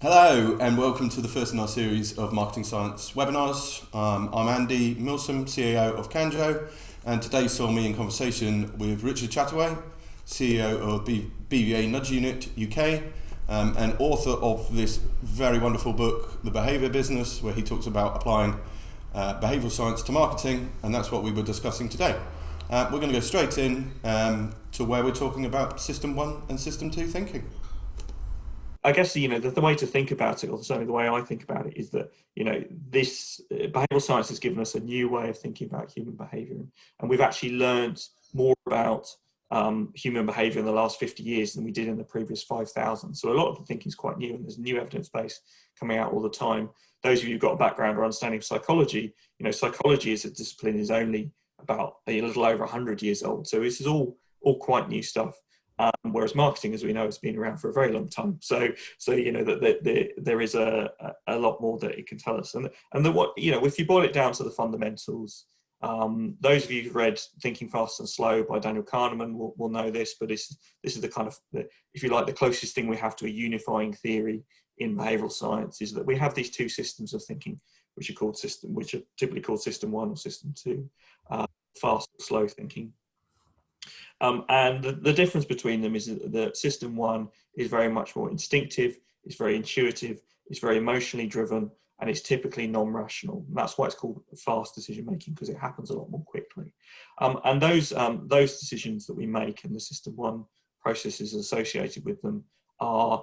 Hello and welcome to the first in our series of marketing science webinars. I'm Andy Milsom, CEO of Kanjo, and today saw me in conversation with Richard Chataway, CEO of BVA Nudge Unit UK, and author of this very wonderful book, The Behaviour Business, where he talks about applying behavioural science to marketing, and that's what we were discussing today. We're going to go straight in to where we're talking about System 1 and System 2 thinking. I guess, the way to think about it, or certainly the way I think about it, is that, this behavioural science has given us a new way of thinking about human behaviour. And we've actually learned more about human behaviour in the last 50 years than we did in the previous 5,000. So a lot of the thinking is quite new, and there's new evidence base coming out all the time. Those of you who've got a background or understanding of psychology, psychology as a discipline is only about a little over 100 years old. So this is all quite new stuff. Whereas marketing, as we know, has been around for a very long time. So that there is a lot more that it can tell us. And if you boil it down to the fundamentals, those of you who've read Thinking Fast and Slow by Daniel Kahneman will know this. But this is the kind of, if you like, the closest thing we have to a unifying theory in behavioural science is that we have these two systems of thinking, which are typically called System 1 or System 2, fast or slow thinking. And the difference between them is that System 1 is very much more instinctive, it's very intuitive, it's very emotionally driven, and it's typically non-rational. And that's why it's called fast decision making, because it happens a lot more quickly. And those decisions that we make and the System 1 processes associated with them are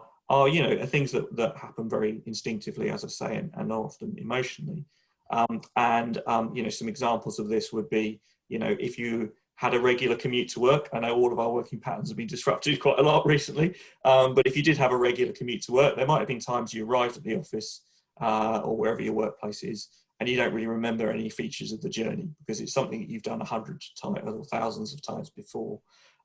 things that happen very instinctively, as I say, and often emotionally. Some examples of this would be, if you had a regular commute to work. I know all of our working patterns have been disrupted quite a lot recently, but if you did have a regular commute to work, there might have been times you arrived at the office or wherever your workplace is, and you don't really remember any features of the journey because it's something that you've done 100 times or thousands of times before,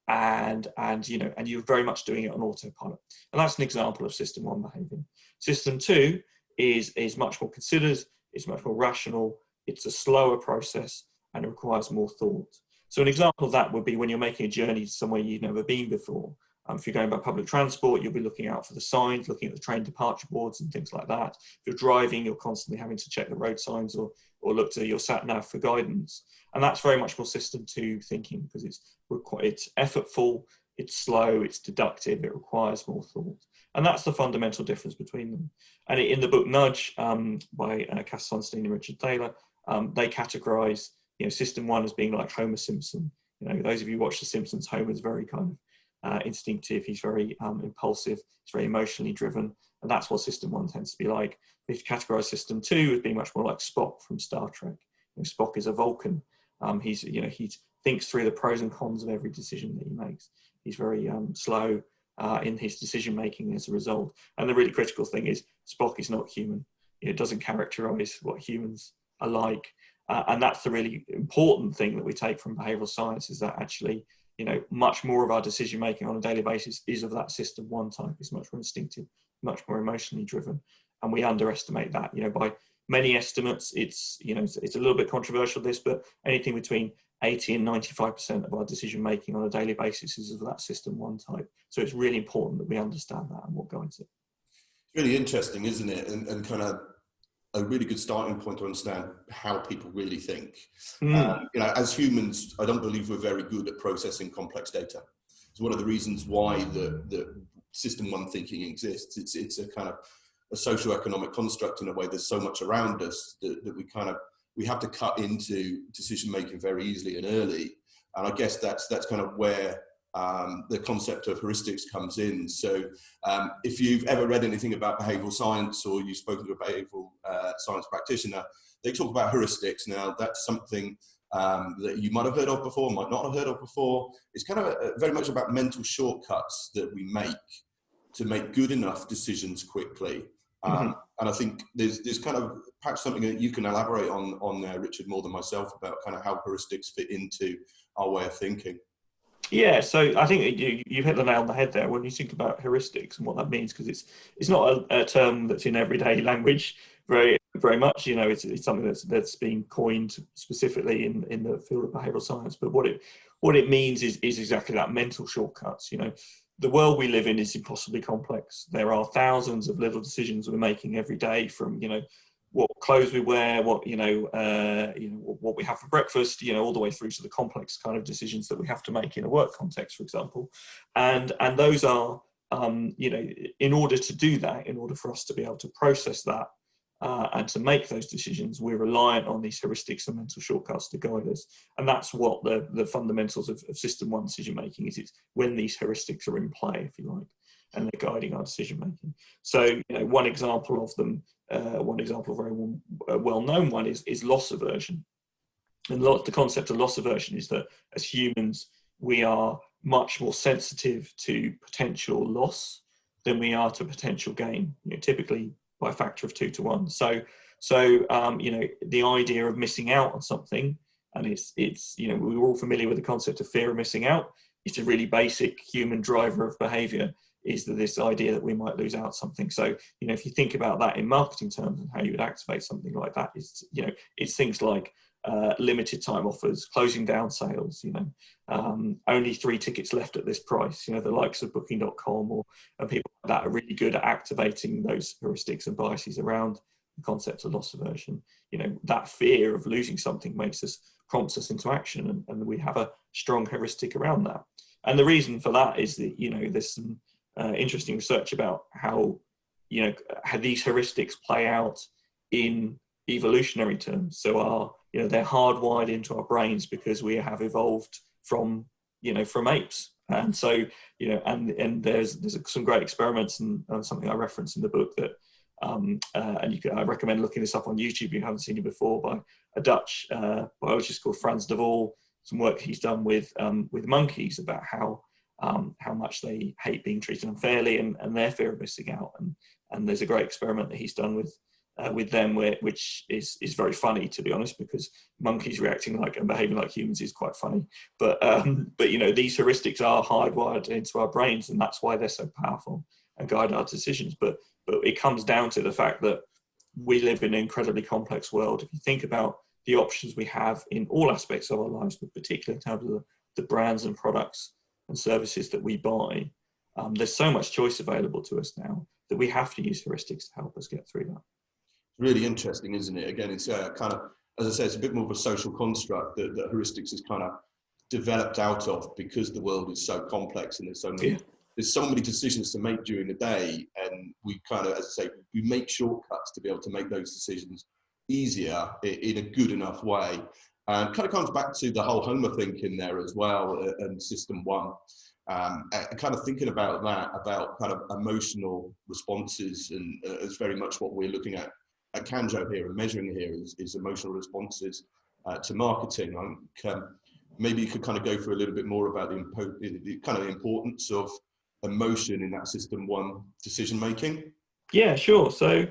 and you're very much doing it on autopilot. And that's an example of System 1 behaviour. System 2 is much more considered, it's much more rational, it's a slower process, and it requires more thought. So an example of that would be when you're making a journey to somewhere you've never been before. If you're going by public transport, you'll be looking out for the signs, looking at the train departure boards and things like that. If you're driving, you're constantly having to check the road signs or look to your sat-nav for guidance. And that's very much more System 2 thinking because it's effortful, it's slow, it's deductive, it requires more thought. And that's the fundamental difference between them. And in the book Nudge by Cass Sunstein and Richard Thaler, they categorize System 1 as being like Homer Simpson. Those of you who watch The Simpsons, Homer's very kind of instinctive. He's very impulsive. He's very emotionally driven, and that's what System 1 tends to be like. If you categorize System 2 as being much more like Spock from Star Trek. Spock is a Vulcan. He thinks through the pros and cons of every decision that he makes. He's very slow in his decision making as a result. And the really critical thing is Spock is not human. It doesn't characterize what humans are like. And that's the really important thing that we take from behavioural science is that actually, much more of our decision making on a daily basis is of that System 1 type. It's much more instinctive, much more emotionally driven, and we underestimate that. By many estimates, it's a little bit controversial this, but anything between 80 and 95% of our decision making on a daily basis is of that System 1 type. So it's really important that we understand that and what guides it. It's really interesting, isn't it? And kind of a really good starting point to understand how people really think. As humans, I don't believe we're very good at processing complex data. It's one of the reasons why the System 1 thinking exists. It's a kind of a socio-economic construct in a way. There's so much around us that we have to cut into decision making very easily and early. And I guess that's kind of where the concept of heuristics comes in. So if you've ever read anything about behavioural science or you've spoken to a behavioural science practitioner, they talk about heuristics. Now, that's something that you might have heard of before, might not have heard of before. It's kind of very much about mental shortcuts that we make to make good enough decisions quickly. And I think there's kind of perhaps something that you can elaborate on there, Richard, more than myself, about kind of how heuristics fit into our way of thinking. Yeah, so I think you hit the nail on the head there when you think about heuristics and what that means, because it's not a term that's in everyday language very very much. It's something that's been coined specifically in the field of behavioural science. But what it means is exactly that: mental shortcuts. the world we live in is impossibly complex. There are thousands of little decisions we're making every day, from, you know, what clothes we wear, what what we have for breakfast, you know, all the way through to the complex kind of decisions that we have to make in a work context, for example. And those are, you know, in order to do that, in order for us to be able to process that and to make those decisions, we're reliant on these heuristics and mental shortcuts to guide us. And that's what the fundamentals of system one decision making is. It's when these heuristics are in play, if you like, and they're guiding our decision making. So, you know, one example of them, one example, a very well-known one, is loss aversion. And the concept of loss aversion is that as humans, we are much more sensitive to potential loss than we are to potential gain, you know, typically by a factor of 2 to 1. So you know, the idea of missing out on something, and it's you know, we're all familiar with the concept of fear of missing out. It's a really basic human driver of behavior, is that this idea that we might lose out something. So, you know, if you think about that in marketing terms and how you would activate something like that, is, you know, it's things like limited time offers, closing down sales, you know, only 3 tickets left at this price. You know, the likes of booking.com or people like that are really good at activating those heuristics and biases around the concept of loss aversion. You know, that fear of losing something prompts us into action, and we have a strong heuristic around that. And the reason for that is that, you know, there's some interesting research about how, you know, how these heuristics play out in evolutionary terms. So you know, they're hardwired into our brains because we have evolved from, you know, from apes. And so, you know, and there's some great experiments and something I reference in the book that, and I recommend looking this up on YouTube if you haven't seen it before, by a Dutch biologist called Frans de Waal. Some work he's done with monkeys about how much they hate being treated unfairly and their fear of missing out. And there's a great experiment that he's done with them, which is very funny, to be honest, because monkeys reacting like and behaving like humans is quite funny. But you know, these heuristics are hardwired into our brains, and that's why they're so powerful and guide our decisions. But it comes down to the fact that we live in an incredibly complex world. If you think about the options we have in all aspects of our lives, but particularly in terms of the brands and products and services that we buy, there's so much choice available to us now that we have to use heuristics to help us get through that. Really interesting, isn't it? Again, it's kind of, as I say, it's a bit more of a social construct that heuristics is kind of developed out of, because the world is so complex and there's so many decisions to make during the day, and we kind of, as I say, we make shortcuts to be able to make those decisions easier in a good enough way. And kind of comes back to the whole Homer thinking there as well, and system one. And kind of thinking about that, about kind of emotional responses, and it's very much what we're looking at Kanjo here and measuring here is emotional responses to marketing. Maybe you could kind of go through a little bit more about the kind of importance of emotion in that system one decision making. Yeah, sure. So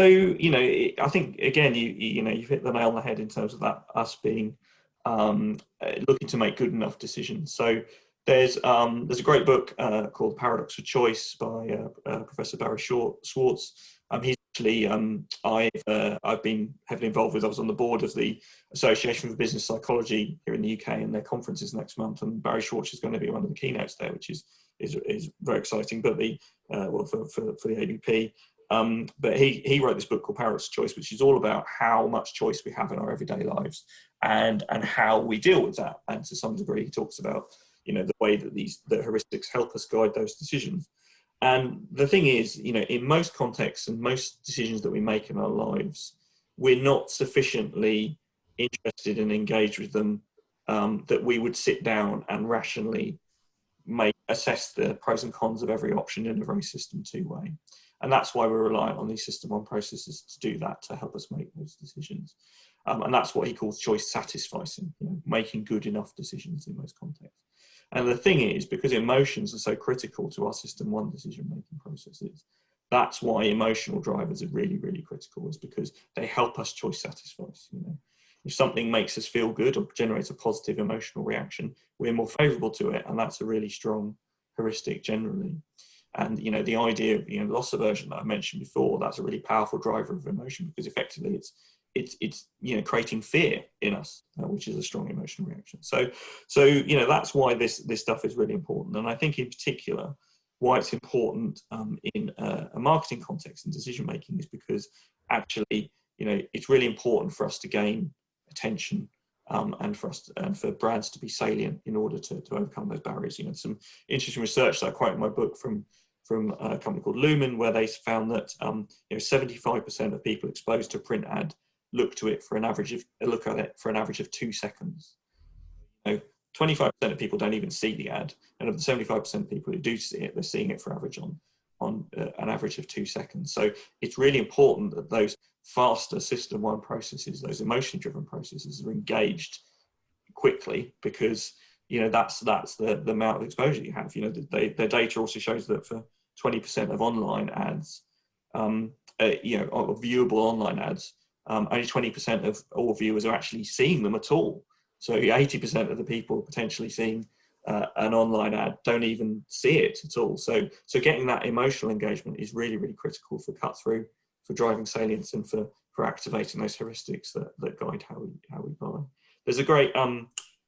you know, I think again, you know, you've hit the nail on the head in terms of that, us being looking to make good enough decisions. So there's a great book called Paradox of Choice by Professor Barry Schwartz. He's actually I've been heavily involved with. I was on the board of the Association for Business Psychology here in the UK, and their conference is next month, and Barry Schwartz is going to be one of the keynotes there, which is very exciting. But for the ABP. But he wrote this book called Paradox of Choice, which is all about how much choice we have in our everyday lives and how we deal with that. And to some degree, he talks about, you know, the way that the heuristics help us guide those decisions. And the thing is, you know, in most contexts and most decisions that we make in our lives, we're not sufficiently interested and engaged with them that we would sit down and rationally assess the pros and cons of every option in a very system two way. And that's why we're reliant on these system one processes to do that, to help us make those decisions. And that's what he calls choice satisficing, you know, making good enough decisions in most contexts. And the thing is, because emotions are so critical to our system one decision-making processes, that's why emotional drivers are really, really critical, is because they help us choice satisfy. You know, if something makes us feel good or generates a positive emotional reaction, we're more favorable to it. And that's a really strong heuristic generally. And, you know, the idea of, you know, loss aversion that I mentioned before, that's a really powerful driver of emotion, because effectively it's creating fear in us, which is a strong emotional reaction. So that's why this stuff is really important. And I think in particular why it's important in a marketing context and decision making is because actually it's really important for us to gain attention, and for brands to be salient in order to overcome those barriers. Some interesting research that I quote in my book from a company called Lumen, where they found that 75% of people exposed to a print ad look at it for an average of 2 seconds. 25% of people don't even see the ad, and of the 75% of people who do see it, they're seeing it for average on an average of 2 seconds. So it's really important that those faster system one processes, those emotion driven processes, are engaged quickly, because that's the amount of exposure you have. The data also shows that for 20% of online ads, of viewable online ads, only 20% of all viewers are actually seeing them at all. So 80% of the people potentially seeing an online ad don't even see it at all. So getting that emotional engagement is really, really critical for cut through, for driving salience, and for activating those heuristics that guide how we buy. There's a great,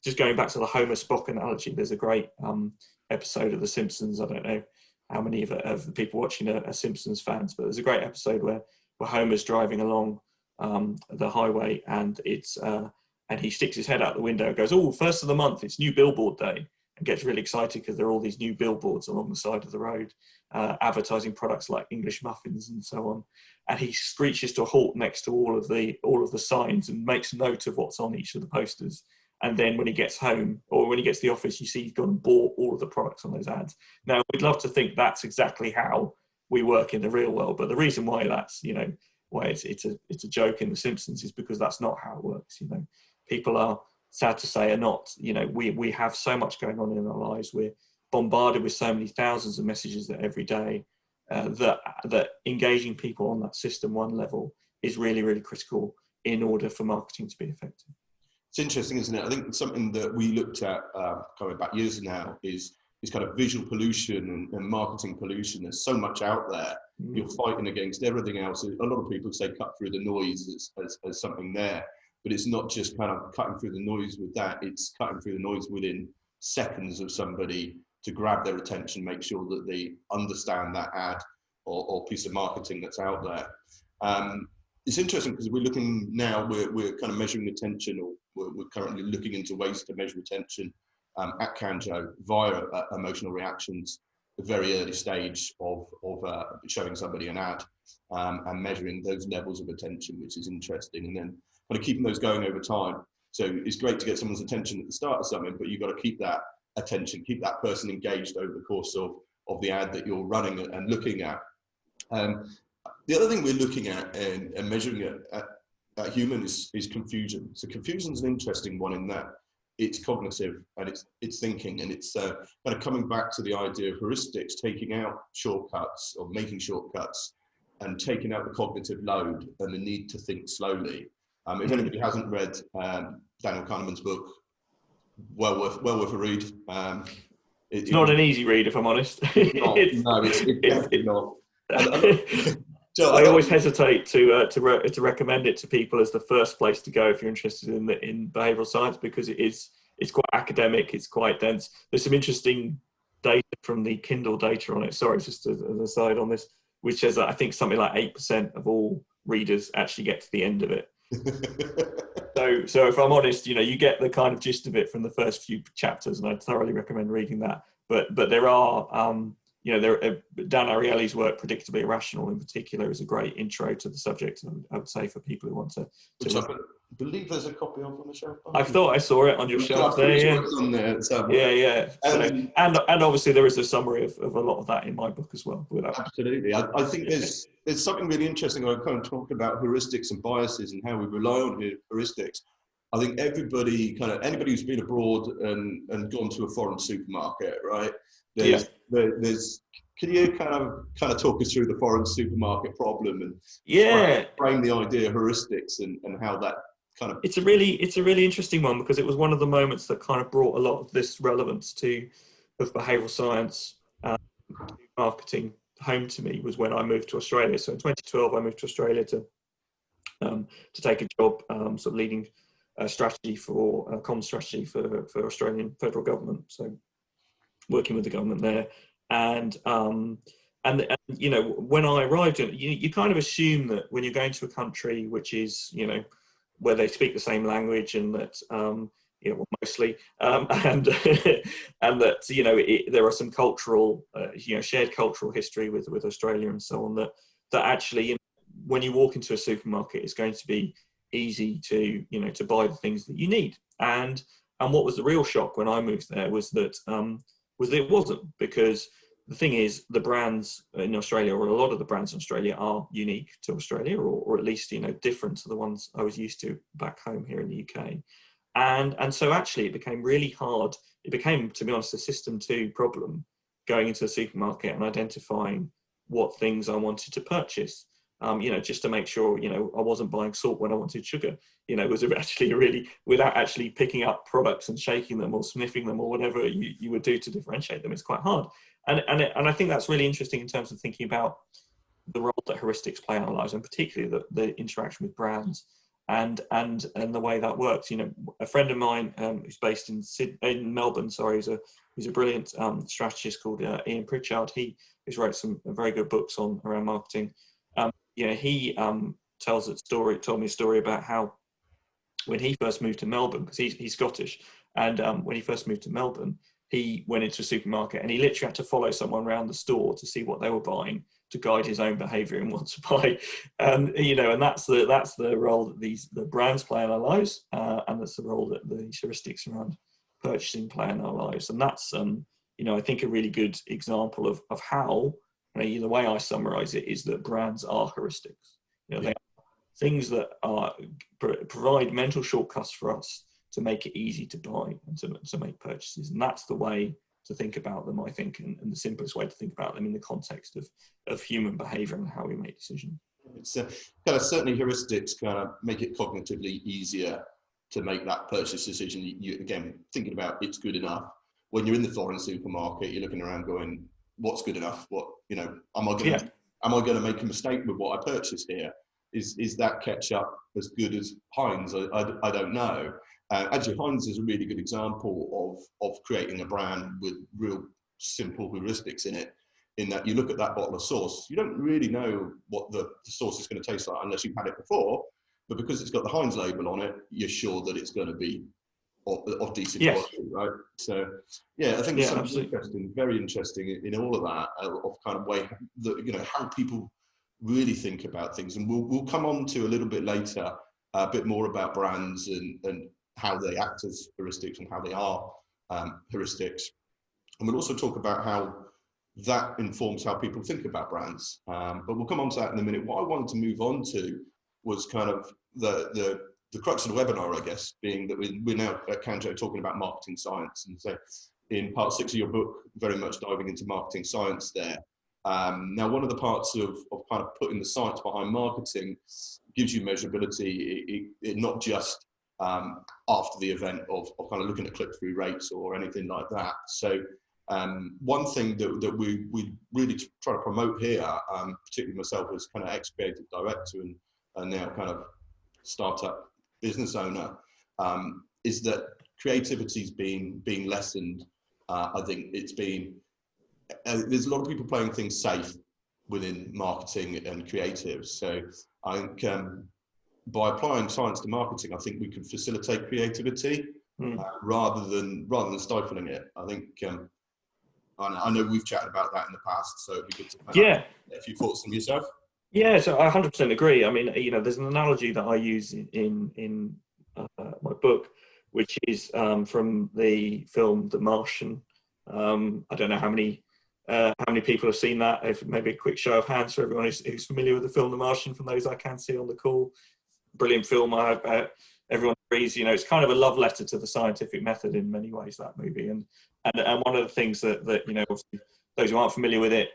just going back to the Homer Spock analogy, there's a great episode of The Simpsons. I don't know how many of the people watching are Simpsons fans, but there's a great episode where Homer's driving along the highway, and and he sticks his head out the window and goes, "Oh, first of the month, it's new billboard day," and gets really excited because there are all these new billboards along the side of the road, advertising products like English muffins and so on. And he screeches to a halt next to all of the signs and makes note of what's on each of the posters. And then when he gets home, or when he gets to the office, you see he's gone and bought all of the products on those ads. Now, we'd love to think that's exactly how we work in the real world, but the reason why that's, why it's a joke in The Simpsons is because that's not how it works. People are, sad to say, are not, we have so much going on in our lives. We're bombarded with so many thousands of messages every day, that engaging people on that system one level is really, really critical in order for marketing to be effective. It's interesting, isn't it? I think something that we looked at going back years now is kind of visual pollution and marketing pollution. There's so much out there. You're fighting against everything else. A lot of people say cut through the noise as something there, but it's not just kind of cutting through the noise with that. It's cutting through the noise within seconds of somebody to grab their attention, make sure that they understand that ad or piece of marketing that's out there. It's interesting because we're looking now, we're kind of measuring attention, or we're currently looking into ways to measure attention at Kanjo via emotional reactions, the very early stage of showing somebody an ad and measuring those levels of attention, which is interesting, and then kind of keeping those going over time. So it's great to get someone's attention at the start of something, but you've got to keep that attention, keep that person engaged over the course of the ad that you're running and looking at. The other thing we're looking at and measuring at human is confusion. So confusion is an interesting one in that it's cognitive and it's thinking, and it's kind of coming back to the idea of heuristics, taking out shortcuts or making shortcuts and taking out the cognitive load and the need to think slowly. If anybody hasn't read Daniel Kahneman's book, well worth a read. It's not an easy read, if I'm honest. It's definitely not. I always hesitate to recommend it to people as the first place to go if you're interested in behavioural science, because it's quite academic, it's quite dense. There's some interesting data from the Kindle data on it. Sorry, just as an aside on this, which says that I think something like 8% of all readers actually get to the end of it. So if I'm honest, you get the kind of gist of it from the first few chapters, and I'd thoroughly recommend reading that. But there are, Dan Ariely's work, Predictably Irrational, in particular, is a great intro to the subject, and I would say for people who want to. Which I believe there's a copy of on the shelf. I thought I saw it on your shelf there. Yeah. On there, yeah. So, and obviously there is a summary of a lot of that in my book as well. Absolutely, I think there's something really interesting. I kind of talk about heuristics and biases and how we rely on heuristics. I think anybody who's been abroad and gone to a foreign supermarket, right? There's can you kind of talk us through the foreign supermarket problem and frame the idea of heuristics and how that kind of... It's a really interesting one, because it was one of the moments that kind of brought a lot of this relevance of behavioural science marketing home to me, was when I moved to Australia. So in 2012 I moved to Australia to to take a job, sort of leading strategy for common strategy for Australian federal government. So working with the government there, and you know, when I arrived, you kind of assume that when you're going to a country which is, you know, where they speak the same language, and that you know, well, mostly, and and that, you know, there are some cultural, you know, shared cultural history with Australia and so on, that actually, you know, when you walk into a supermarket, it's going to be easy to, you know, to buy the things that you need. And what was the real shock when I moved there was that it wasn't, because the thing is, the brands in Australia, or a lot of the brands in Australia, are unique to Australia, or at least, you know, different to the ones I was used to back home here in the UK. And so actually it became really hard. It became, to be honest, a system 2 problem, going into the supermarket and identifying what things I wanted to purchase. You know, just to make sure, you know, I wasn't buying salt when I wanted sugar. You know, it was actually really, without actually picking up products and shaking them or sniffing them or whatever you would do to differentiate them, it's quite hard. And I think that's really interesting in terms of thinking about the role that heuristics play in our lives, and particularly the interaction with brands and the way that works. You know, a friend of mine who's based in Melbourne, sorry, who's a brilliant strategist called Ian Pritchard. He's wrote some very good books around marketing. You know, he told me a story about how when he first moved to Melbourne, because he's Scottish, and when he first moved to Melbourne, he went into a supermarket and he literally had to follow someone around the store to see what they were buying, to guide his own behaviour and what to buy. And you know, and that's the role that the brands play in our lives, and that's the role that the heuristics around purchasing play in our lives. And that's you know, I think a really good example of how, you know, the way I summarise it is that brands are heuristics. You know, they are things that provide mental shortcuts for us to make it easy to buy and to make purchases. And that's the way to think about them, I think, and the simplest way to think about them in the context of human behaviour and how we make decisions. It's kind of, certainly heuristics kind of make it cognitively easier to make that purchase decision. You again, thinking about it's good enough. When you're in the foreign supermarket, you're looking around going, what's good enough? What, you know, am I going to make a mistake with what I purchased here? Is that ketchup as good as Heinz? I don't know. Actually, Heinz is a really good example of creating a brand with real simple heuristics in it, in that you look at that bottle of sauce, you don't really know what the sauce is going to taste like unless you've had it before, but because it's got the Heinz label on it, you're sure that it's going to be of decent quality, right? So yeah, I think it's something interesting, very interesting in all of that, of kind of way that, you know, how people really think about things. And we'll come on to a little bit later a bit more about brands and how they act as heuristics and how they are heuristics. And we'll also talk about how that informs how people think about brands. But we'll come on to that in a minute. What I wanted to move on to was kind of the crux of the webinar, I guess, being that we're now at Kanjo talking about marketing science. And so in part 6 of your book, very much diving into marketing science there. Now, one of the parts of kind of putting the science behind marketing gives you measurability, it not just after the event of kind of looking at click-through rates or anything like that. So one thing that we really try to promote here, particularly myself as kind of ex-creative director and now kind of startup business owner, is that creativity's being lessened. I think it's been, there's a lot of people playing things safe within marketing and creatives. So I think by applying science to marketing, I think we can facilitate creativity rather than stifling it. I think I know we've chatted about that in the past, so it'd be good to have a few thoughts from yourself. Yeah, so I 100% agree. I mean, you know, there's an analogy that I use in my book, which is from the film The Martian. I don't know how many people have seen that. If maybe a quick show of hands for everyone who's familiar with the film The Martian, from those I can see on the call. Brilliant film. Everyone agrees, you know, it's kind of a love letter to the scientific method in many ways, that movie. And one of the things that you know, obviously, those who aren't familiar with it,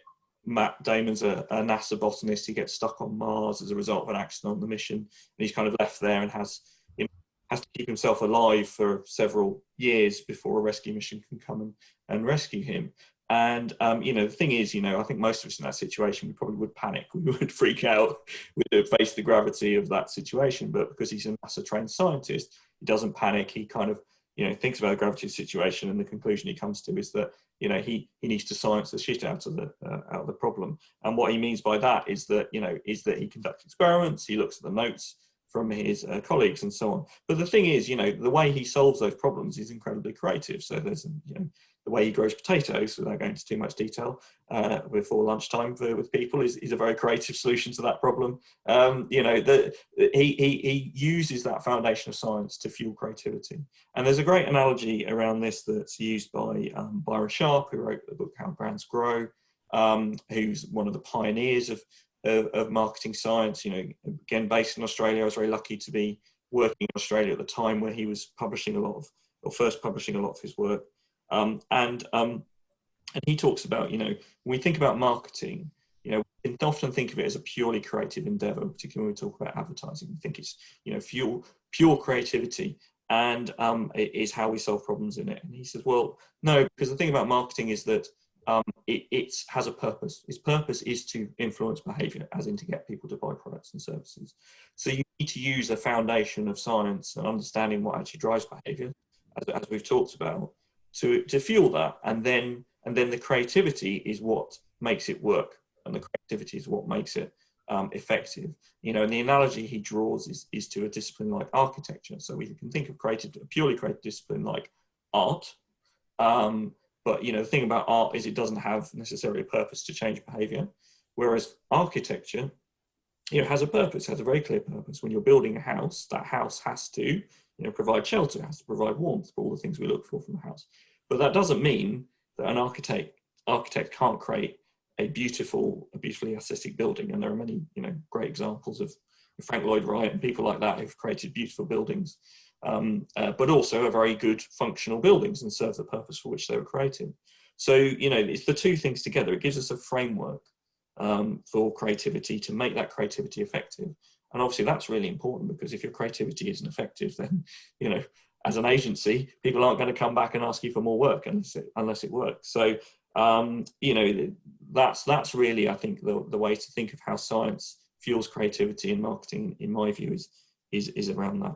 Matt Damon's a NASA botanist. He gets stuck on Mars as a result of an accident on the mission, and he's kind of left there and has to keep himself alive for several years before a rescue mission can come and rescue him. And, the thing is, I think most of us in that situation, we probably would panic. We would freak out. We would face the gravity of that situation. But because he's a NASA trained scientist, he doesn't panic. He kind of, thinks about the gravity of the situation. And the conclusion he comes to is that, he needs to science the shit out of the problem. And what he means by that is that, he conducts experiments, he looks at the notes from his colleagues and so on. But the thing is, the way he solves those problems is incredibly creative. So there's, the way he grows potatoes, without going into too much detail, before lunchtime with people is a very creative solution to that problem. He uses that foundation of science to fuel creativity. And there's a great analogy around this that's used by Byron Sharp, who wrote the book How Brands Grow, who's one of the pioneers of marketing science. Again, based in Australia. I was very lucky to be working in Australia at the time where he was first publishing a lot of his work. And he talks about, when we think about marketing, we can often think of it as a purely creative endeavor, particularly when we talk about advertising. We think it's, pure creativity, and it is how we solve problems in it. And he says, well, no, because the thing about marketing is that it has a purpose. Its purpose is to influence behavior, as in to get people to buy products and services. So you need to use a foundation of science and understanding what actually drives behavior, as we've talked about, to fuel that, and then the creativity is what makes it work, and the creativity is what makes it effective. And the analogy he draws is to a discipline like architecture. So we can think of a purely creative discipline like art, but the thing about art is it doesn't have necessarily a purpose to change behavior, whereas architecture, has a purpose, has a very clear purpose. When you're building a house, that house has to provide shelter, has to provide warmth, for all the things we look for from a house. But that doesn't mean that an architect can't create a beautifully aesthetic building. And there are many, great examples of Frank Lloyd Wright and people like that who've created beautiful buildings, but also are very good functional buildings and serve the purpose for which they were created. So, it's the two things together. It gives us a framework for creativity, to make that creativity effective. And obviously that's really important, because if your creativity isn't effective, then, as an agency, people aren't going to come back and ask you for more work unless it works. So, that's really, I think, the way to think of how science fuels creativity in marketing, in my view, is around that.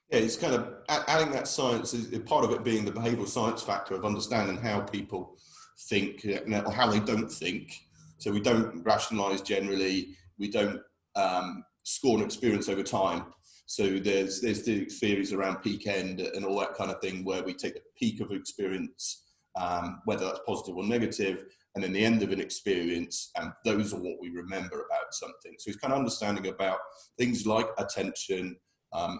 Yeah, it's kind of adding that science, is part of it being the behavioral science factor of understanding how people think, or how they don't think. So we don't rationalize generally, we don't score an experience over time. So there's the theories around peak end and all that kind of thing, where we take the peak of experience, whether that's positive or negative, and then the end of an experience, and those are what we remember about something. So it's kind of understanding about things like attention,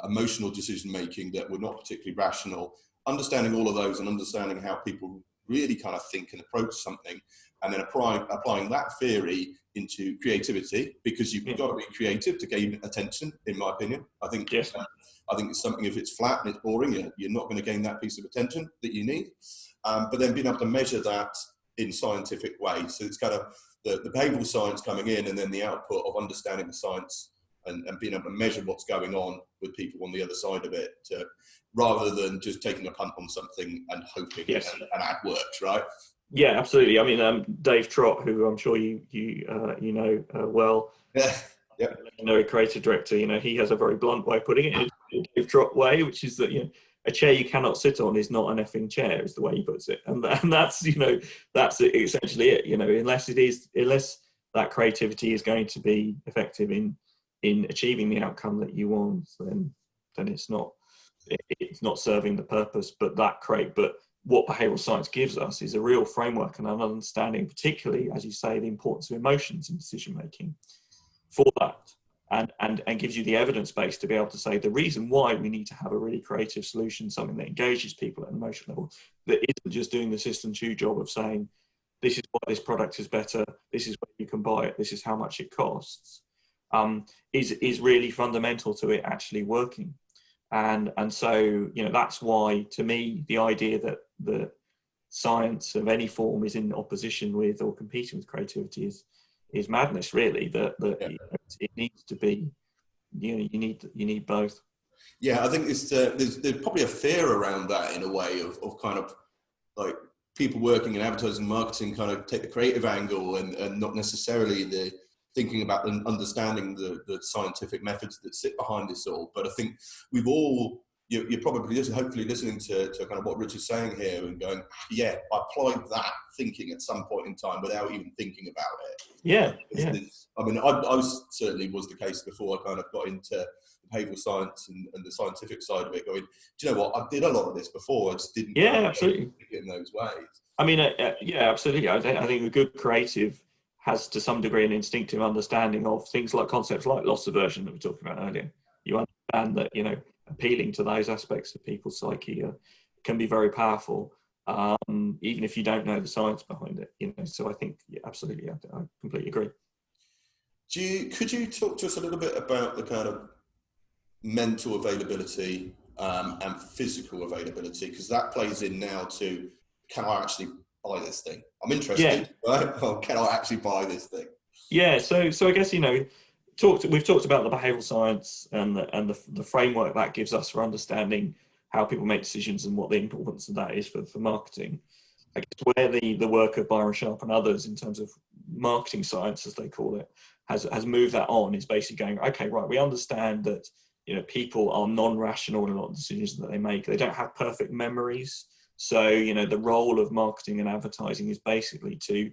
emotional decision making that were not particularly rational, understanding all of those and understanding how people really kind of think and approach something, and then applying that theory into creativity, because you've got to be creative to gain attention, in my opinion. I think yes. I think it's something, if it's flat and it's boring, you're not going to gain that piece of attention that you need. But then being able to measure that in scientific ways. So it's kind of the behavioral science coming in, and then the output of understanding the science and being able to measure what's going on with people on the other side of it, rather than just taking a punt on something and hoping an ad works, right? Yeah, absolutely. I mean, Dave Trott, who I'm sure you know well, a creative director. He has a very blunt way of putting it, in Dave Trott way, which is that a chair you cannot sit on is not an effing chair, is the way he puts it, and that's that's essentially it. Unless that creativity is going to be effective in achieving the outcome that you want, then it's not serving the purpose. But what behavioral science gives us is a real framework and an understanding, particularly, as you say, the importance of emotions in decision making for that, and gives you the evidence base to be able to say the reason why we need to have a really creative solution, something that engages people at an emotional level, that isn't just doing the System 2 job of saying, this is why this product is better, this is where you can buy it, this is how much it costs, is really fundamental to it actually working. And so, that's why, to me, the idea that the science of any form is in opposition with or competing with creativity is madness, really. That it needs to be, you need both. Yeah, I think there's probably a fear around that, in a way, of kind of like people working in advertising marketing kind of take the creative angle and not necessarily the thinking about and understanding the scientific methods that sit behind this all. But I think we've all, you're probably hopefully listening to kind of what Rich is saying here and going, yeah, I applied that thinking at some point in time without even thinking about it. Yeah, I mean, I certainly was the case before I kind of got into behavioural science and the scientific side of it, going, do you know what, I did a lot of this before, I just didn't absolutely think it in those ways. I mean, yeah, absolutely. I think a good creative has to some degree an instinctive understanding of things like concepts like loss aversion that we were talking about earlier. You understand that, you know, appealing to those aspects of people's psyche can be very powerful, even if you don't know the science behind it. You know, so I think absolutely, I completely agree. Could you talk to us a little bit about the kind of mental availability and physical availability, because that plays in now to, can I actually buy this thing? I'm interested, right? Or can I actually buy this thing? Yeah, so I guess, you know, we've talked about the behavioural science and the framework that gives us for understanding how people make decisions and what the importance of that is for marketing. I guess where the work of Byron Sharp and others in terms of marketing science, as they call it, has moved that on, is basically going, okay, right, we understand that, you know, people are non-rational in a lot of decisions that they make. They don't have perfect memories. So, you know, the role of marketing and advertising is basically to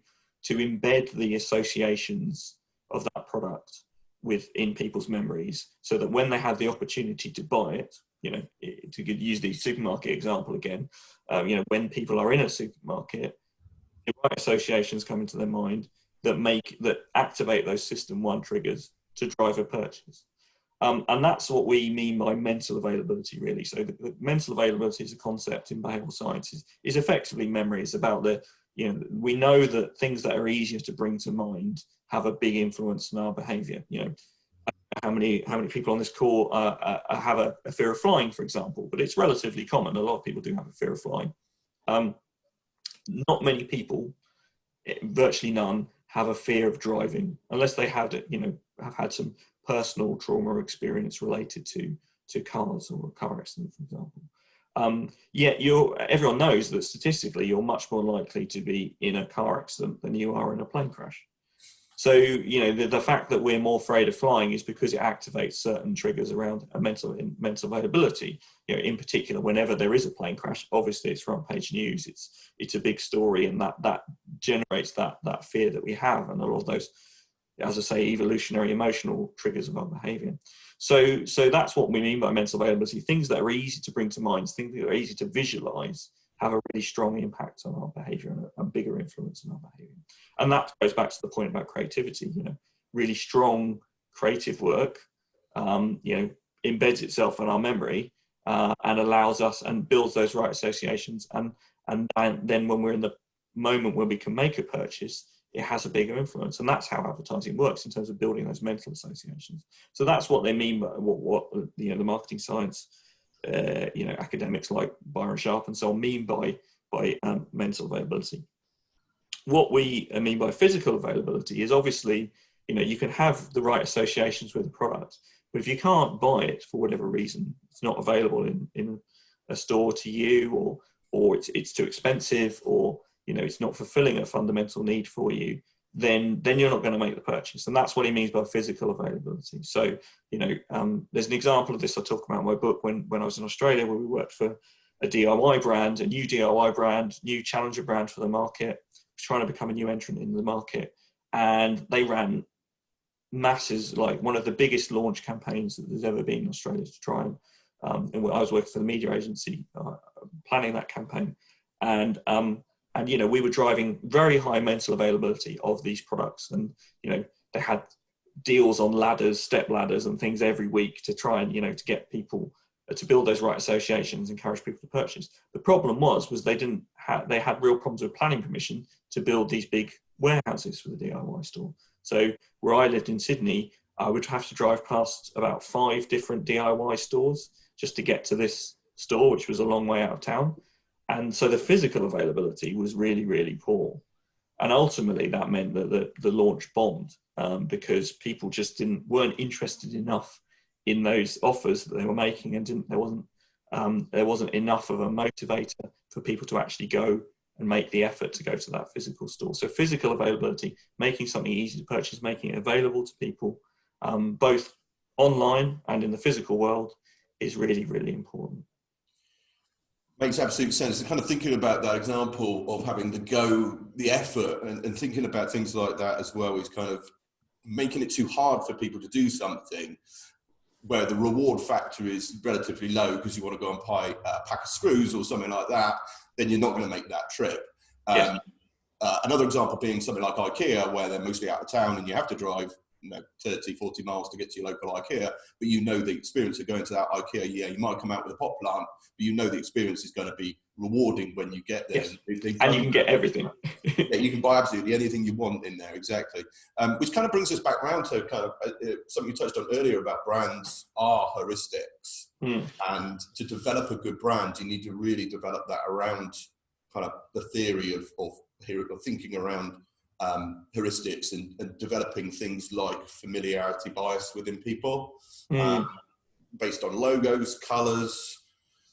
embed the associations of that product within people's memories, so that when they have the opportunity to buy it, you know, to use the supermarket example again, you know, when people are in a supermarket, the right associations come into their mind that activate those system 1 triggers to drive a purchase. And that's what we mean by mental availability, really. So the mental availability is a concept in behavioural science, is effectively memory. It's about you know, we know that things that are easier to bring to mind have a big influence on our behaviour. You know, how many people on this call have a fear of flying, for example, but it's relatively common. A lot of people do have a fear of flying. Not many people, virtually none, have a fear of driving, unless they have had some personal trauma or experience related to cars or a car accident, for example. Yet everyone knows that statistically you're much more likely to be in a car accident than you are in a plane crash. So, you know, the fact that we're more afraid of flying is because it activates certain triggers around a mental availability. You know, in particular, whenever there is a plane crash, obviously it's front page news. It's a big story, and that generates that fear that we have, and a lot of those, as I say, evolutionary emotional triggers of our behaviour. So that's what we mean by mental availability. Things that are easy to bring to mind, things that are easy to visualise, have a really strong impact on our behaviour and a bigger influence on our behaviour. And that goes back to the point about creativity. You know, really strong creative work, you know, embeds itself in our memory and allows us and builds those right associations. And then when we're in the moment when we can make a purchase, it has a bigger influence. And that's how advertising works in terms of building those mental associations. So that's what they mean by what you know, the marketing science, you know, academics like Byron Sharp and so on mean by mental availability. What we mean by physical availability is, obviously, you know, you can have the right associations with the product, but if you can't buy it for whatever reason, it's not available in a store to you, or it's too expensive, or, you know, it's not fulfilling a fundamental need for you, then you're not going to make the purchase. And that's what he means by physical availability. So, you know, there's an example of this I talk about in my book when I was in Australia, where we worked for a DIY brand, a new DIY brand, new challenger brand for the market, trying to become a new entrant in the market. And they ran masses, like one of the biggest launch campaigns that there's ever been in Australia to try and I was working for the media agency planning that campaign. And you know, we were driving very high mental availability of these products. And, you know, they had deals on ladders, step ladders and things every week to try and, you know, to get people to build those right associations, encourage people to purchase. The problem was they had real problems with planning permission to build these big warehouses for the DIY store. So where I lived in Sydney, I would have to drive past about 5 different DIY stores just to get to this store, which was a long way out of town. And so the physical availability was really, really poor. And ultimately that meant that the launch bombed because people just weren't interested enough in those offers that they were making, and there wasn't enough of a motivator for people to actually go and make the effort to go to that physical store. So physical availability, making something easy to purchase, making it available to people, both online and in the physical world, is really, really important. Makes absolute sense. And kind of thinking about that example of having the effort and thinking about things like that as well is kind of making it too hard for people to do something where the reward factor is relatively low because you want to go and buy a pack of screws or something like that, then you're not going to make that trip. Yeah. Another example being something like IKEA, where they're mostly out of town and you have to drive 30, 40 miles to get to your local IKEA, but the experience of going to that IKEA, you might come out with a pot plant, but the experience is going to be rewarding when you get there. Yes. And you can get everything. Yeah, you can buy absolutely anything you want in there, exactly. Which kind of brings us back round to kind of something you touched on earlier about brands are heuristics. And to develop a good brand, you need to really develop that around kind of the theory of thinking around heuristics and developing things like familiarity bias within people, based on logos, colours,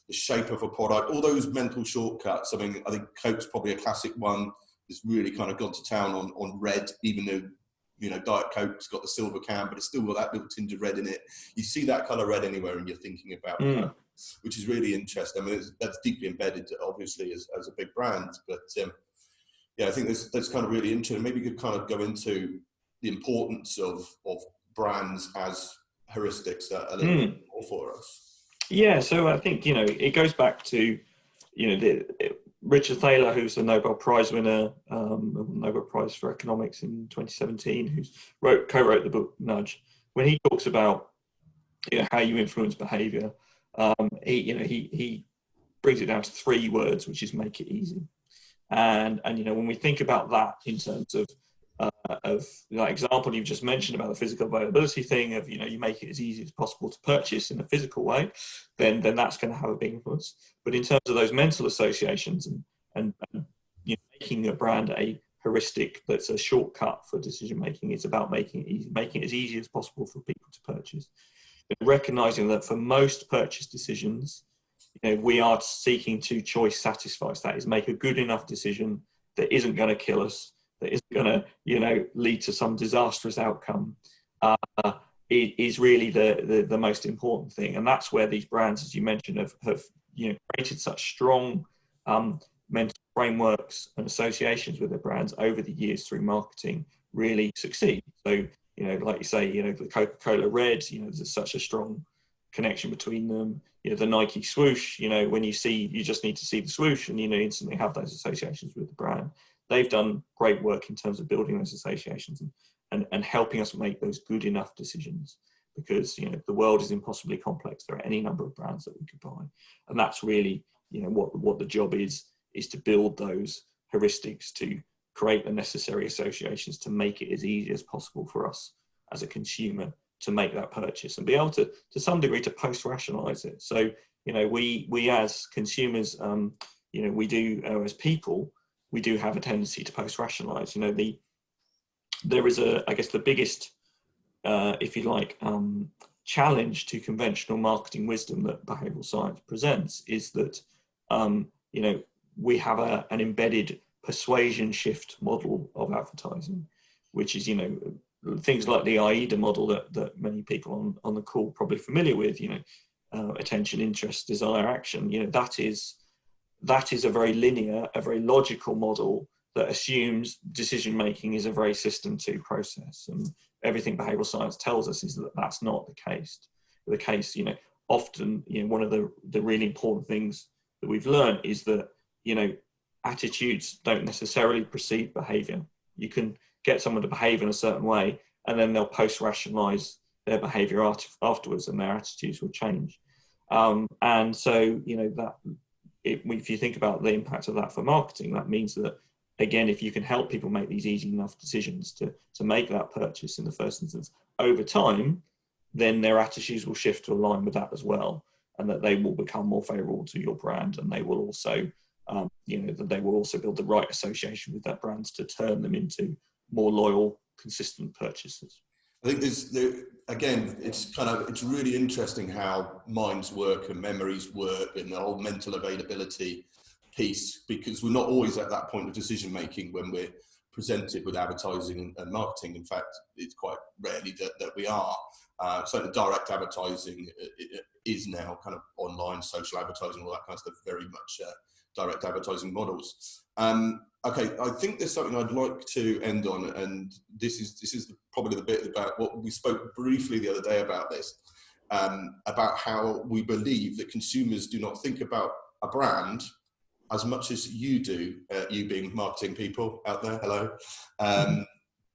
the shape of a product, all those mental shortcuts. I mean, I think Coke's probably a classic one. It's really kind of gone to town on red, even though, Diet Coke's got the silver can, but it's still got that little tinge of red in it. You see that colour red anywhere and you're thinking about Coke, which is really interesting. I mean, that's deeply embedded, obviously, as a big brand, but I think that's kind of really interesting. Maybe you could kind of go into the importance of brands as heuristics a little bit more for us. Yeah, so I think, it goes back to, Richard Thaler, who's the Nobel Prize winner, Nobel Prize for Economics in 2017, who co-wrote the book Nudge. When he talks about, how you influence behavior, he brings it down to 3 words, which is make it easy. And when we think about that in terms of that example you've just mentioned about the physical availability thing of, you make it as easy as possible to purchase in a physical way, then that's going to have a big influence. But in terms of those mental associations and making a brand a heuristic that's a shortcut for decision making, it's about making it easy, making it as easy as possible for people to purchase. And recognizing that for most purchase decisions, we are seeking to choice satisfy. So that is, make a good enough decision that isn't going to kill us, that isn't going to, lead to some disastrous outcome. It is really the most important thing. And that's where these brands, as you mentioned, have created such strong mental frameworks and associations with their brands over the years through marketing really succeed. So, like you say, the Coca-Cola Red, there's such a strong connection between them. The Nike swoosh, when you just need to see the swoosh and instantly have those associations with the brand. They've done great work in terms of building those associations and helping us make those good enough decisions, because the world is impossibly complex. There are any number of brands that we could buy, and that's really what the job is to build those heuristics, to create the necessary associations to make it as easy as possible for us as a consumer to make that purchase and be able to some degree to post-rationalize it. So we as consumers, we do as people, we do have a tendency to post-rationalize. There is I guess the biggest, if you like, challenge to conventional marketing wisdom that behavioral science presents is that, we have an embedded persuasion shift model of advertising, which is, things like the AIDA model that many people on the call probably familiar with, attention, interest, desire, action. That is a very linear, a very logical model that assumes decision making is a very system 2 process, and everything behavioral science tells us is that that's not the case. Often, one of the really important things that we've learned is that attitudes don't necessarily precede behavior. You can get someone to behave in a certain way, and then they'll post-rationalize their behavior afterwards, and their attitudes will change. And so, if you think about the impact of that for marketing, that means that, again, if you can help people make these easy enough decisions to make that purchase in the first instance, over time, then their attitudes will shift to align with that as well, and that they will become more favorable to your brand, and they will also, that they will also build the right association with that brand to turn them into more loyal, consistent purchasers. I think it's really interesting how minds work and memories work and the whole mental availability piece, because we're not always at that point of decision making when we're presented with advertising and marketing. In fact, it's quite rarely that we are. So the direct advertising is now kind of online, social advertising, all that kind of stuff, very much direct advertising models. Okay, I think there's something I'd like to end on, and this is probably the bit about what we spoke briefly the other day about this, about how we believe that consumers do not think about a brand as much as you do, you being marketing people out there, hello.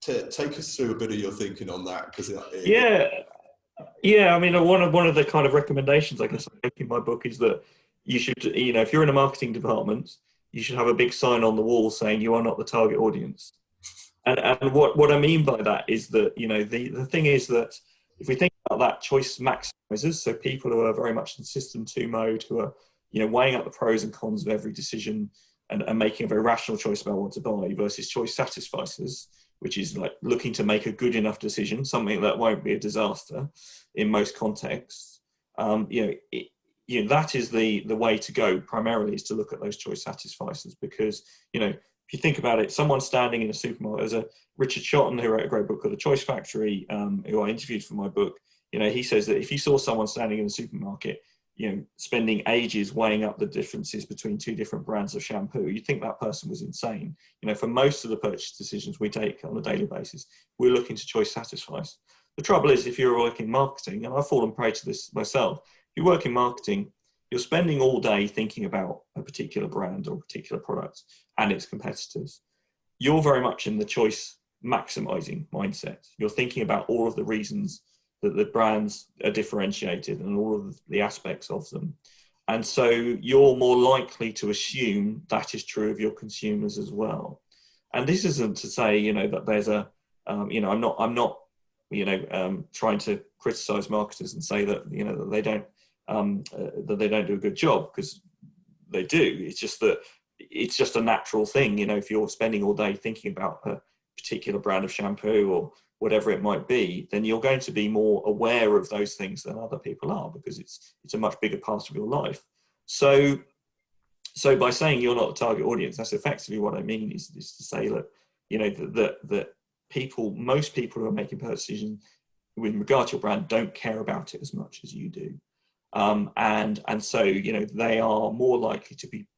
To take us through a bit of your thinking on that, because I mean, one of the kind of recommendations I guess I make in my book is that you should, you know, if you're in a marketing department, you should have a big sign on the wall saying you are not the target audience. And what I mean by that is that, you know, the thing is that if we think about that, choice maximizers, so people who are very much in system 2 mode, who are, you know, weighing up the pros and cons of every decision and making a very rational choice about what to buy, versus choice satisficers, which is like looking to make a good enough decision, something that won't be a disaster in most contexts. That is the way to go primarily, is to look at those choice satisficers, because, you know, if you think about it, someone standing in a supermarket, there's a Richard Shotton who wrote a great book called The Choice Factory, who I interviewed for my book. You know, he says that if you saw someone standing in a supermarket, you know, spending ages weighing up the differences between 2 different brands of shampoo, you'd think that person was insane. You know, for most of the purchase decisions we take on a daily basis, we're looking to choice satisfiers. The trouble is, if you're working marketing, and I've fallen prey to this myself, if you work in marketing, you're spending all day thinking about a particular brand or a particular product and its competitors. You're very much in the choice maximizing mindset. You're thinking about all of the reasons that the brands are differentiated and all of the aspects of them. And so you're more likely to assume that is true of your consumers as well. And this isn't to say, you know, that there's a, I'm not, trying to criticize marketers and say that, you know, that they don't do a good job, because they do. It's just that it's just a natural thing. You know, if you're spending all day thinking about a particular brand of shampoo or whatever it might be, then you're going to be more aware of those things than other people are, because it's a much bigger part of your life. So by saying you're not the target audience, that's effectively what I mean, is to say that, you know, that most people who are making purchase decisions with regard to your brand don't care about it as much as you do. And so, you know, they are more likely to be,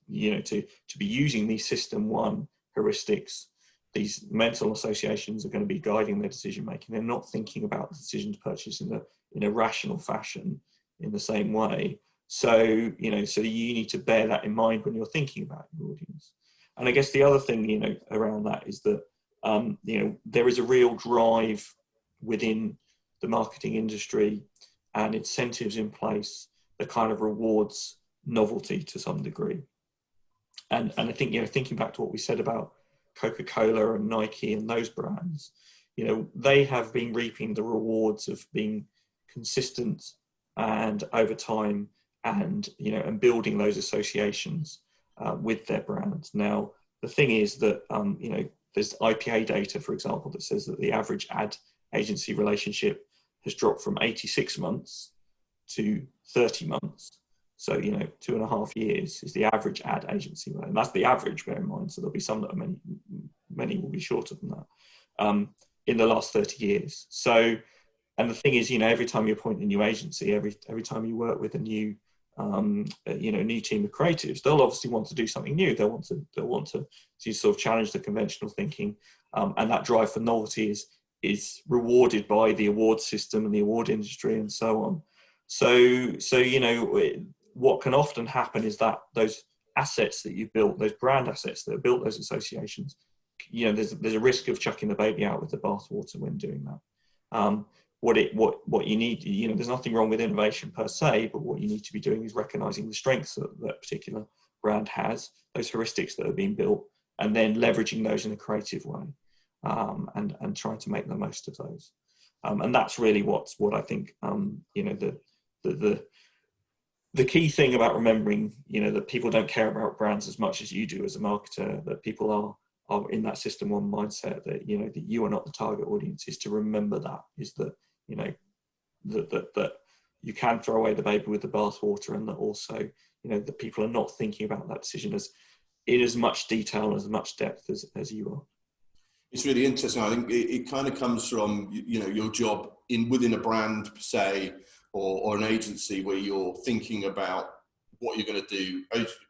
you know, to be using these system 1 heuristics. These mental associations are going to be guiding their decision making. They're not thinking about the decision to purchase in a rational fashion in the same way. So, you know, so you need to bear that in mind when you're thinking about your audience. And I guess the other thing, you know, around that is that, you know, there is a real drive within the marketing industry and incentives in place that kind of rewards novelty to some degree. And I think, you know, thinking back to what we said about Coca-Cola and Nike and those brands, you know, they have been reaping the rewards of being consistent and over time, and, you know, and building those associations with their brands. Now, the thing is that, you know, there's IPA data, for example, that says that the average ad agency relationship has dropped from 86 months to 30 months. So, you know, 2.5 years is the average ad agency, and that's the average, bear in mind. So there'll be some that are many will be shorter than that in the last 30 years. So, and the thing is, you know, every time you appoint a new agency, every time you work with a new, new team of creatives, they'll obviously want to do something new. They'll want to sort of challenge the conventional thinking, and that drive for novelty is rewarded by the award system and the award industry and so on. So you know, what can often happen is that those assets that you've built, those brand assets that have built those associations, you know, there's a risk of chucking the baby out with the bathwater when doing that. What you need, you know, there's nothing wrong with innovation per se, but what you need to be doing is recognizing the strengths that particular brand has, those heuristics that are being built, and then leveraging those in a creative way, and trying to make the most of those. And that's really what I think, you know, the key thing about remembering, you know, that people don't care about brands as much as you do as a marketer, that people are in that system 1 mindset, that, you know, that you are not the target audience, is to remember that, is that, you know, that you can throw away the baby with the bathwater, and that also, that people are not thinking about that decision in as much detail and as much depth as you are. It's really interesting. I think it kind of comes from, your job within a brand, say, or an agency where you're thinking about what you're going to do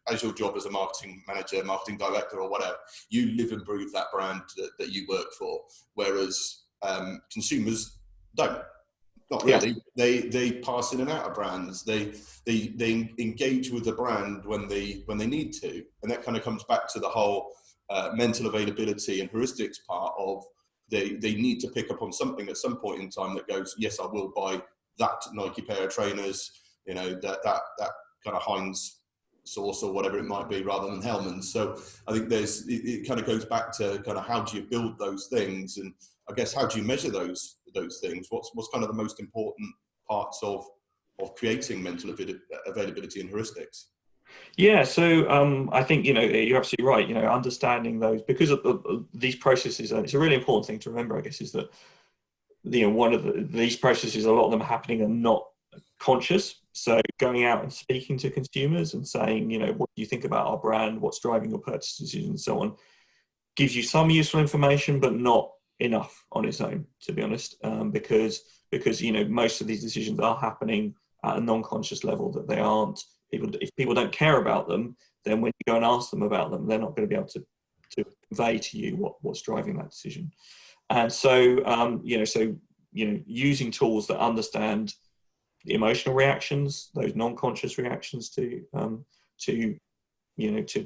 as your job as a marketing manager, marketing director, or whatever. You live and breathe that brand that you work for, whereas consumers don't. Not really. Yeah. They pass in and out of brands. They engage with the brand when they need to, and that kind of comes back to the whole mental availability and heuristics part of they need to pick up on something at some point in time that goes, yes, I will buy that Nike pair of trainers. That kind of Heinz sauce or whatever it might be, rather than Hellman's. So I think it kind of goes back to kind of how do you build those things, and I guess how do you measure those things? What's kind of the most important parts of creating mental availability and heuristics? Yeah, so I think you're absolutely right. Understanding those, because of these processes, it's a really important thing to remember, I guess, is that one of these processes, a lot of them are happening and not conscious. So going out and speaking to consumers and saying, what do you think about our brand? What's driving your purchase decisions and so on, gives you some useful information, but not enough on its own, to be honest, because most of these decisions are happening at a non-conscious level, that they aren't. If people don't care about them, then when you go and ask them about them, they're not going to be able to convey to you what's driving that decision. And so, using tools that understand the emotional reactions, those non-conscious reactions to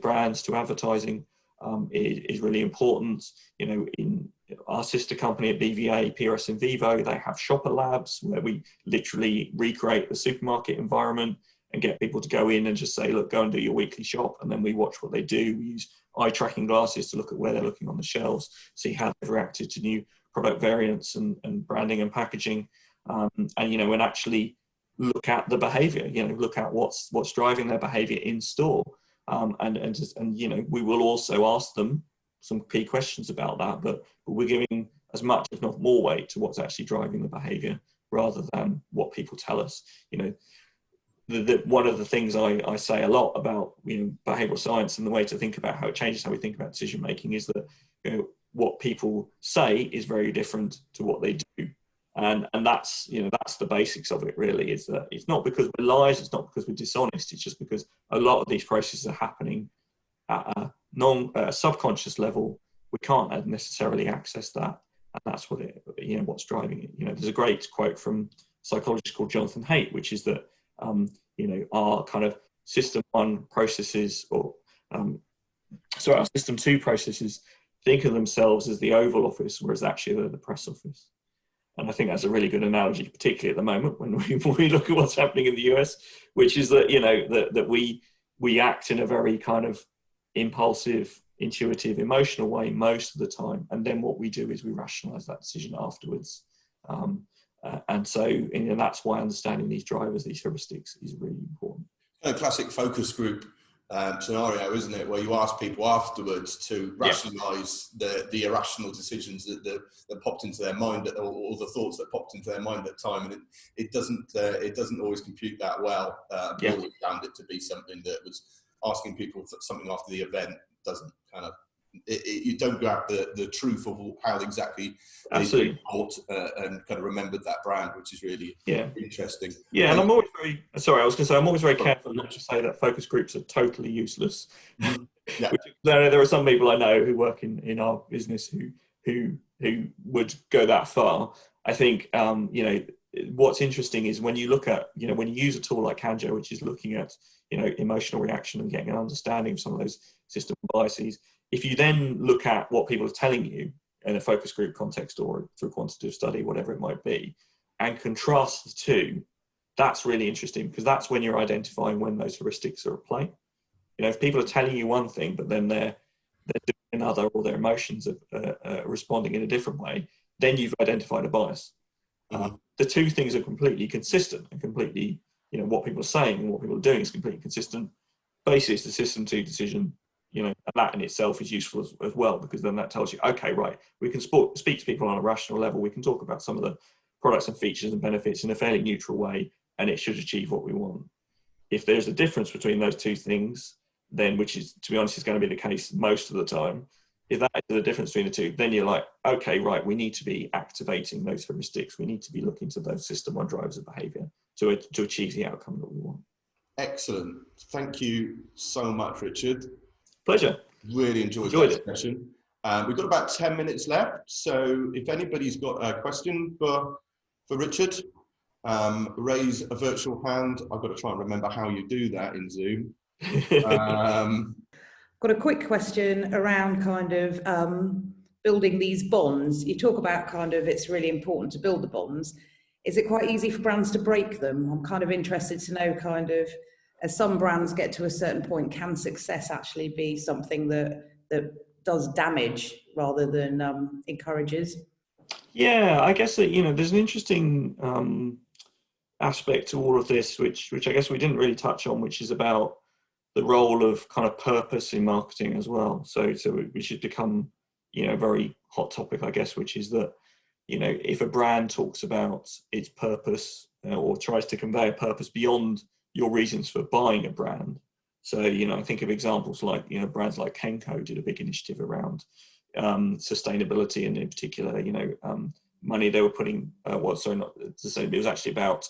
brands, to advertising, is really important. In our sister company at BVA, PRS in Vivo, they have shopper labs where we literally recreate the supermarket environment and get people to go in and just say, look, go and do your weekly shop. And then we watch what they do. We use eye tracking glasses to look at where they're looking on the shelves, see how they've reacted to new product variants and branding and packaging. And actually look at the behavior, look at what's driving their behavior in store. And we will also ask them some key questions about that, but we're giving as much, if not more, weight to what's actually driving the behavior rather than what people tell us. One of the things I say a lot about behavioral science and the way to think about how it changes how we think about decision making is that what people say is very different to what they do. And that's the basics of it, really, is that it's not because we're liars, it's not because we're dishonest, it's just because a lot of these processes are happening at a subconscious level. We can't necessarily access that, and that's what's driving it. There's a great quote from a psychologist called Jonathan Haidt, which is that our kind of system 1 processes, or our system 2 processes, think of themselves as the Oval Office, whereas actually they're the press office. And I think that's a really good analogy, particularly at the moment when we look at what's happening in the US, which is that that we act in a very kind of impulsive, intuitive, emotional way most of the time, and then what we do is we rationalize that decision afterwards. And so that's why understanding these drivers, these heuristics, is really important. A classic focus group scenario, isn't it, where you ask people afterwards to rationalize the irrational decisions that popped into their mind, or the thoughts that popped into their mind at the time, and it doesn't always compute that well. We always found it to be something that was asking people something after the event doesn't kind of you don't grab the truth of how exactly they thought and kind of remembered that brand, which is really interesting. Yeah, and I'm always very careful not to say that focus groups are totally useless. Yeah. There are some people I know who work in our business who would go that far. I think what's interesting is when you look at when you use a tool like Kanjo, which is looking at emotional reaction and getting an understanding of some of those system biases. If you then look at what people are telling you in a focus group context or through quantitative study, whatever it might be, and contrast the two, that's really interesting, because that's when you're identifying when those heuristics are at play. If people are telling you one thing, but then they're doing another, or their emotions are responding in a different way, then you've identified a bias. The two things are completely consistent and completely, what people are saying and what people are doing is completely consistent. Basically, it's the system 2 decision. And that in itself is useful as well, because then that tells you, okay, right, we can speak to people on a rational level. We can talk about some of the products and features and benefits in a fairly neutral way, and it should achieve what we want. if there's a difference between those two things, then, which is, to be honest, is going to be the case most of the time, if that is the difference between the two, then you're like, okay, right, we need to be activating those heuristics. We need to be looking to those system one drivers of behavior to achieve the outcome that we want. Excellent. Thank you so much, Richard. Pleasure. Really enjoyed that session. We've got about 10 minutes left. So if anybody's got a question for Richard, raise a virtual hand. I've got to try and remember how you do that in Zoom. Got a quick question around kind of building these bonds. You talk about kind of it's really important to build the bonds. Is it quite easy for brands to break them? I'm kind of interested to know kind of, as some brands get to a certain point, can success actually be something that does damage rather than encourages? Yeah, I guess that, there's an interesting aspect to all of this, which I guess we didn't really touch on, which is about the role of kind of purpose in marketing as well. So we should become, a very hot topic, I guess, which is that, if a brand talks about its purpose or tries to convey a purpose beyond your reasons for buying a brand. So, I think of examples like, brands like Kanjo did a big initiative around sustainability, and in particular, money they were putting, it was actually about,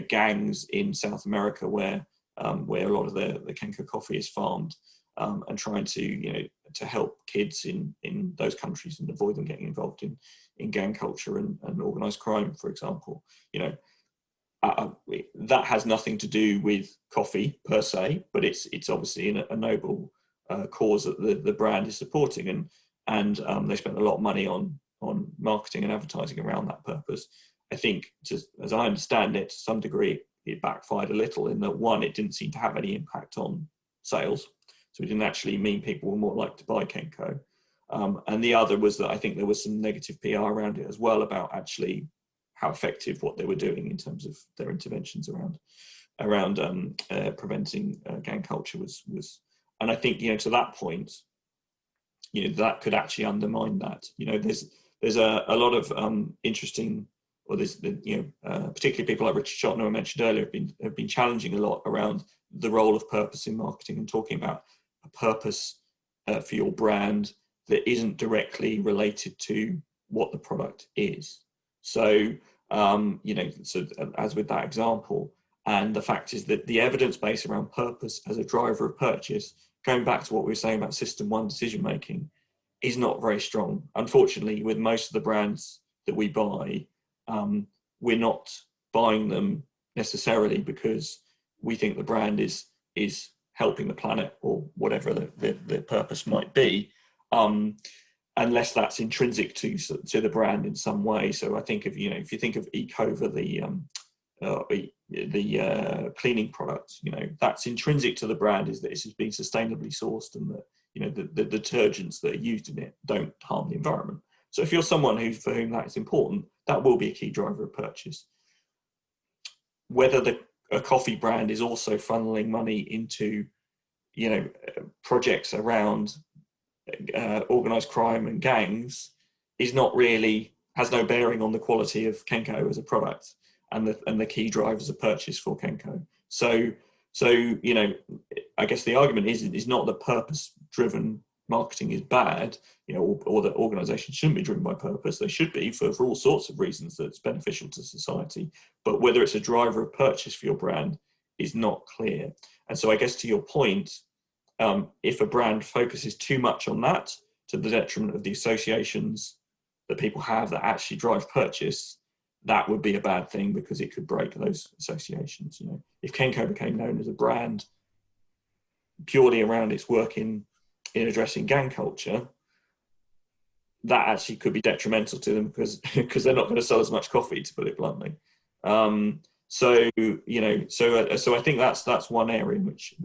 gangs in South America where a lot of the Kanjo coffee is farmed, and trying to help kids in those countries and avoid them getting involved in gang culture and organized crime, for example. That has nothing to do with coffee per se, but it's obviously a noble cause that the brand is supporting, and they spent a lot of money on marketing and advertising around that purpose. I think, just as I understand it, to some degree, it backfired a little in that, one, it didn't seem to have any impact on sales. So it didn't actually mean people were more likely to buy Kanjo. And the other was that I think there was some negative PR around it as well, about actually how effective what they were doing in terms of their interventions around preventing gang culture was. And I think, to that point, that could actually undermine that. There's a lot of interesting, or there's particularly people like Richard Shotton, who I mentioned earlier, have been challenging a lot around the role of purpose in marketing, and talking about a purpose for your brand that isn't directly related to what the product is. So, so as with that example, and the fact is that the evidence base around purpose as a driver of purchase, going back to what we were saying about system one decision making, is not very strong. Unfortunately, with most of the brands that we buy, we're not buying them necessarily because we think the brand is helping the planet, or whatever the purpose might be, unless that's intrinsic to the brand in some way. So I think if you think of Ecova, the cleaning product, that's intrinsic to the brand, is that it has been sustainably sourced, and that the detergents that are used in it don't harm the environment. So if you're someone for whom that is important, that will be a key driver of purchase. Whether a coffee brand is also funneling money into, projects around organized crime and gangs has no bearing on the quality of Kanjo as a product and the key drivers of purchase for Kanjo. So I guess the argument is not that purpose-driven marketing is bad, or that organizations shouldn't be driven by purpose. They should be for all sorts of reasons that's beneficial to society. But whether it's a driver of purchase for your brand is not clear. And so I guess to your point, if a brand focuses too much on that to the detriment of the associations that people have that actually drive purchase, that would be a bad thing, because it could break those associations. If Kanjo became known as a brand purely around its work in addressing gang culture, that actually could be detrimental to them, because they're not going to sell as much coffee, to put it bluntly. So I think that's one area in which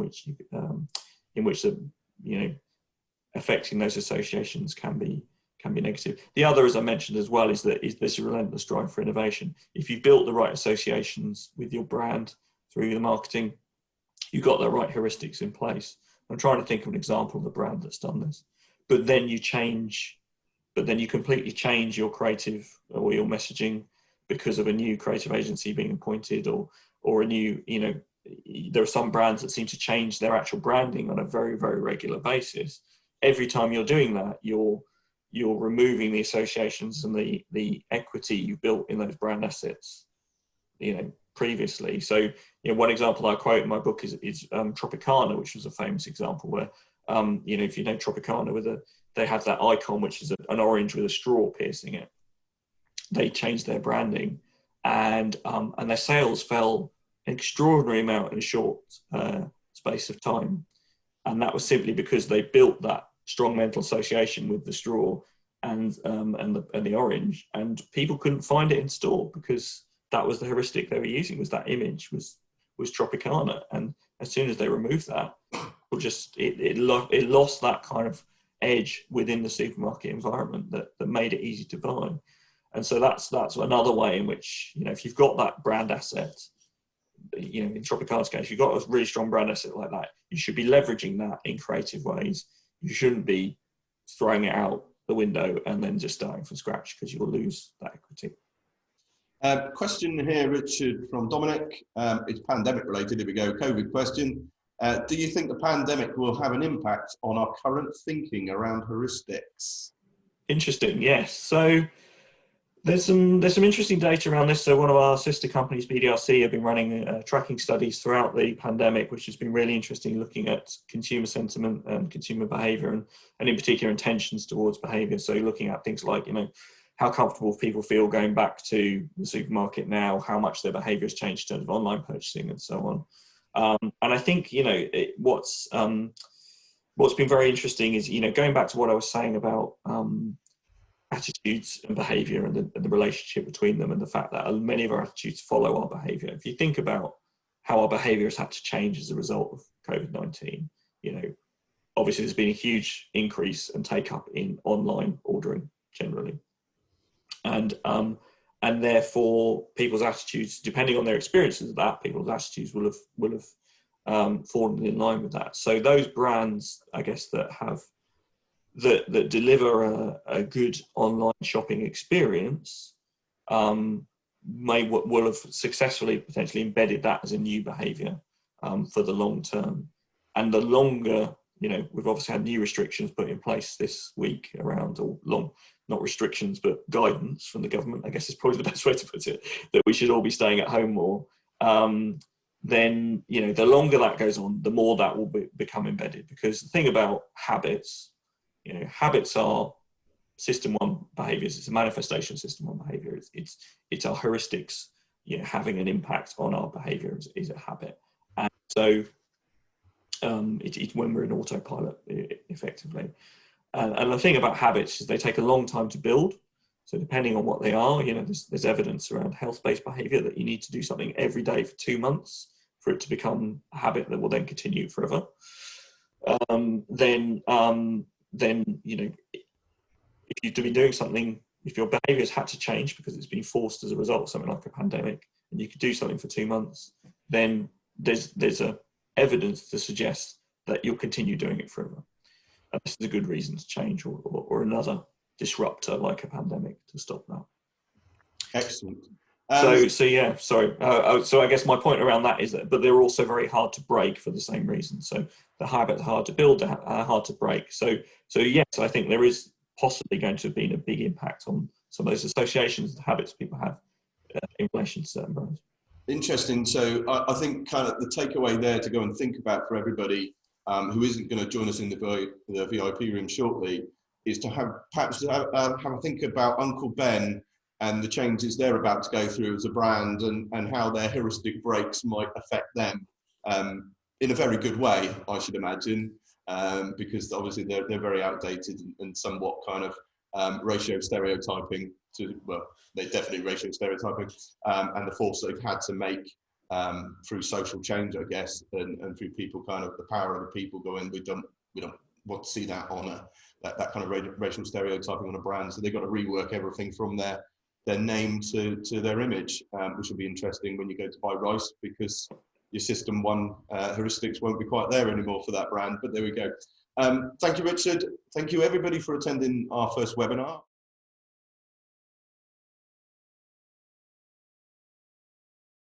affecting those associations can be negative. The other, as I mentioned as well, is this relentless drive for innovation. If you've built the right associations with your brand through the marketing, you've got the right heuristics in place. I'm trying to think of an example of a brand that's done this. But then you completely change your creative or your messaging because of a new creative agency being appointed, or or a new, there are some brands that seem to change their actual branding on a very, very regular basis. Every time you're doing that, you're removing the associations and the equity you've built in those brand assets, previously. So, one example I quote in my book is Tropicana, which was a famous example where, if you know Tropicana, they have that icon, which is an orange with a straw piercing it. They changed their branding, and their sales fell an extraordinary amount in a short space of time. And that was simply because they built that strong mental association with the straw and the orange, and people couldn't find it in store because that was the heuristic they were using, was that image was Tropicana. And as soon as they removed that, it lost that kind of edge within the supermarket environment that made it easy to buy. And so that's another way in which, if you've got that brand asset, in Tropicana's case, you've got a really strong brand asset like that, you should be leveraging that in creative ways. You shouldn't be throwing it out the window and then just starting from scratch, because you'll lose that equity. Question here, Richard, from Dominic. It's pandemic related. Here we go. COVID question. Do you think the pandemic will have an impact on our current thinking around heuristics? Interesting. Yes. So there's some interesting data around this. So one of our sister companies, BDRC, have been running tracking studies throughout the pandemic, which has been really interesting, looking at consumer sentiment and consumer behaviour, and in particular intentions towards behaviour. So looking at things like, how comfortable people feel going back to the supermarket now, how much their behaviour has changed in terms of online purchasing and so on. And I think, what's been very interesting is, going back to what I was saying about attitudes and behaviour and the relationship between them, and the fact that many of our attitudes follow our behaviour. If you think about how our behaviour has had to change as a result of COVID-19, obviously there's been a huge increase and take up in online ordering generally. And therefore people's attitudes, depending on their experiences of that, people's attitudes will have fallen in line with that. So those brands, I guess, that deliver a good online shopping experience will have successfully potentially embedded that as a new behaviour for the long term. And the longer, we've obviously had new restrictions put in place this week around, not restrictions, but guidance from the government, I guess is probably the best way to put it, that we should all be staying at home more. Then, the longer that goes on, the more that will become embedded. Because the thing about habits, habits are system one behaviours. It's a manifestation of system one behaviour. It's our heuristics, having an impact on our behaviour is a habit. And so it's when we're in autopilot, effectively. And the thing about habits is they take a long time to build. So depending on what they are, there's evidence around health-based behaviour that you need to do something every day for 2 months for it to become a habit that will then continue forever. Then if you've been doing something, if your behaviour has had to change because it's been forced as a result of something like a pandemic, and you could do something for 2 months, then there's a evidence to suggest that you'll continue doing it forever. And this is a good reason to change, or another disruptor like a pandemic to stop that. Excellent. So yeah, sorry. So I guess my point around that is that, but they're also very hard to break for the same reason. So the habits are hard to build, hard to break. So yes, I think there is possibly going to have been a big impact on some of those associations and habits people have in relation to certain brands. Interesting. So I think kind of the takeaway there to go and think about for everybody who isn't going to join us in the VIP room shortly is to have a think about Uncle Ben and the changes they're about to go through as a brand, and how their heuristic breaks might affect them in a very good way, I should imagine, because obviously they're very outdated and somewhat kind of ratio stereotyping they're definitely ratio stereotyping, and the force they've had to make through social change, I guess, and through people kind of the power of the people going, we don't want to see that on that kind of racial stereotyping on a brand. So they've got to rework everything from their name to their image, which will be interesting when you go to buy rice, because your system one heuristics won't be quite there anymore for that brand. But there we go. Thank you, Richard. Thank you, everybody, for attending our first webinar.